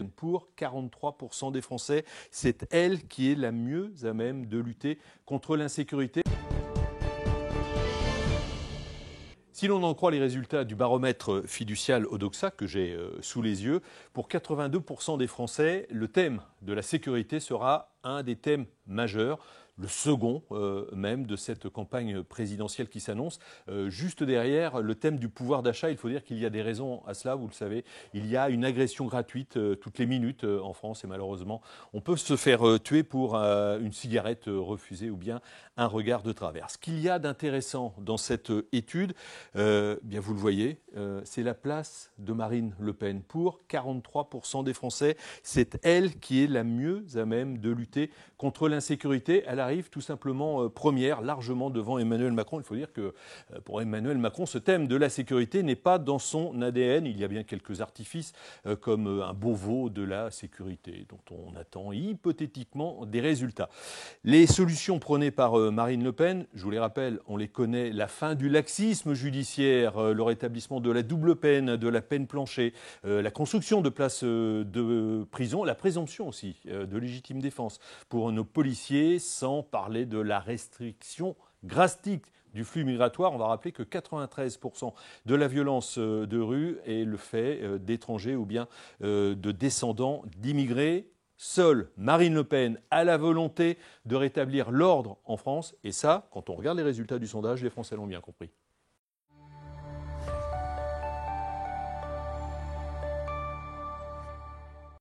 Pour 43% des Français, c'est elle qui est la mieux à même de lutter contre l'insécurité. Si l'on en croit les résultats du baromètre fiducial Odoxa que j'ai sous les yeux, pour 82% des Français, le thème de la sécurité sera un des thèmes majeurs, le second même de cette campagne présidentielle qui s'annonce. Juste derrière le thème du pouvoir d'achat, il faut dire qu'il y a des raisons à cela, vous le savez. Il y a une agression gratuite toutes les minutes en France et malheureusement, on peut se faire tuer pour une cigarette refusée ou bien un regard de travers. Ce qu'il y a d'intéressant dans cette étude, bien vous le voyez, c'est la place de Marine Le Pen. Pour 43% des Français, c'est elle qui est la mieux à même de lutter contre l'insécurité. Elle arrive tout simplement première, largement devant Emmanuel Macron. Il faut dire que pour Emmanuel Macron, ce thème de la sécurité n'est pas dans son ADN. Il y a bien quelques artifices comme un Beauvau de la sécurité dont on attend hypothétiquement des résultats. Les solutions prônées par Marine Le Pen, je vous les rappelle, on les connaît, la fin du laxisme judiciaire, le rétablissement de la double peine, de la peine plancher, la construction de places de prison, la présomption aussi de légitime défense pour nos policiers, sans parler de la restriction drastique du flux migratoire. On va rappeler que 93% de la violence de rue est le fait d'étrangers ou bien de descendants d'immigrés. Seule Marine Le Pen a la volonté de rétablir l'ordre en France. Et ça, quand on regarde les résultats du sondage, les Français l'ont bien compris.